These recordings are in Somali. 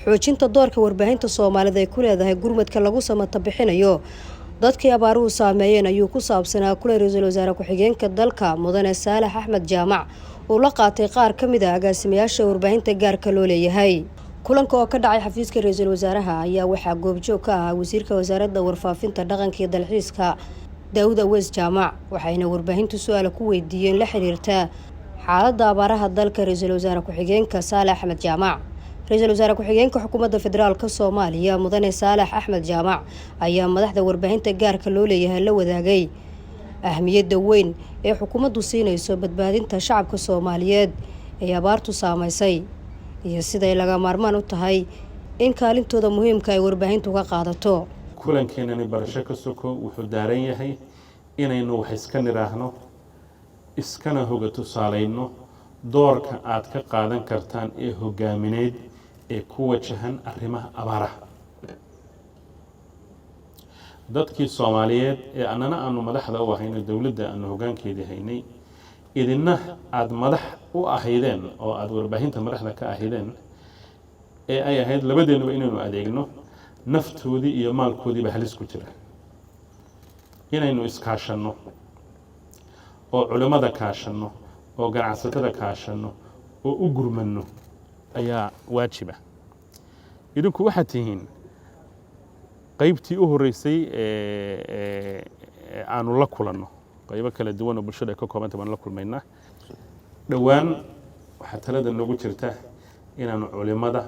xoojinta doorka warbaahinta Soomaalida ay ku leedahay gurmadka lagu samata bixinayo dadkii abaaruhu saameeyeen ayuu ku saabsanaa kula ra'iisul wasaare ku-xigeenka dalka Mudane Saalax Axmed Jaamac oo la qaatay qaar ka mid ah agaasimayaasha warbaahinta gaarka loo leeyahay. kulanka oo ka dhacay xafiiska ra'iisul wasaaraha ayaa waxaa goobjoog ka ah wasiirka wasaaradda warfaafinta dhaqanka iyo dalxiiska Daawud Aweys Jaamac waxayna warbaahintu su'aalo ku weydiiyeen la xiriirta xaaladda abaaraha dalka. ra'iisul wasaare ku-xigeenka Saalax Axmed Jaamac ra'iisul wasaare ku-xigeenka xukuumadda federaalka Soomaaliya Mudane Saalax Axmed Jaamac ayaa madaxda warbaahinta gaarka loo leeyahay la wadaagay ahmiyadda weyn ee xukuumaddu siinayso badbaadinta shacabka Soomaaliyeed ee abaartu saameysay iyo siday laga maarmaan u tahay in kaalintooda muhiimka ay warbaahintu ka qaadato. kulankeenani barasho ka soko wuxuu daaran yahay inaynu wax iska niraahno iskana hoga tusaalayno doorka aad ka qaadan kartaan ee hogaamineed ee ku wajahan arrimaha abaaraha. dadkii Soomaaliyeed ee annana aanu madaxda u ahayn dawladda aanu hogaankeedii haynay idinna aad madax u ahaydeen oo aad warbaahinta madaxda ka ahaydeen ee ay ahayd labadeenaba inaynu adeegno naftoodii iyo maalkoodiiba halis ku jira inaynu iskaashanno oo culimada kaashanno oo ganacsatada kaashanno oo u gurmanno ayaa waajiba. idinku waxaad tihiin qaybtii u horeysay aanu la kulanno qaybo kala duwan oo bulshada ka koobanta baan la kulmaynaa. dhowaan waxaa talada noogu jirta inaanu culimada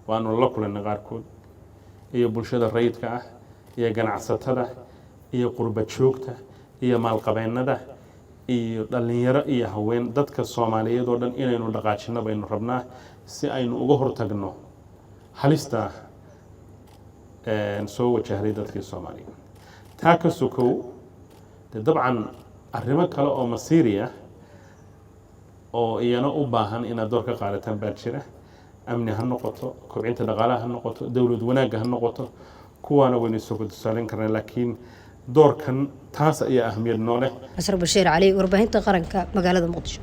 waanu la kulanay qaarkood iyo bulshada rayidka ah iyo ganacsatada iyo qurba joogta iyo maalqabeennada iyo dhalinyaro iyo haween dadka Soomaaliyeed oo dhan inaynu dhaqaajino baynu rabnaa si aynu uga hortagno halista soo wajahday dadkii Soomaaliyeed. taa ka sokow dabcan arrimo kale oo masiiri ah oo iyana u baahan inaad door ka qaadataan baa jira. amni ha noqoto, kobcinta dhaqaalaha ha noqoto, dawlad wanaagga ha noqoto, kuwaana waynu soo tusaaleen karnaa laakiin doorkan taas ayaa ahmiyad noo leh. Nasr Bashiir Cali, warbaahinta qaranka magaalada Muqdisho.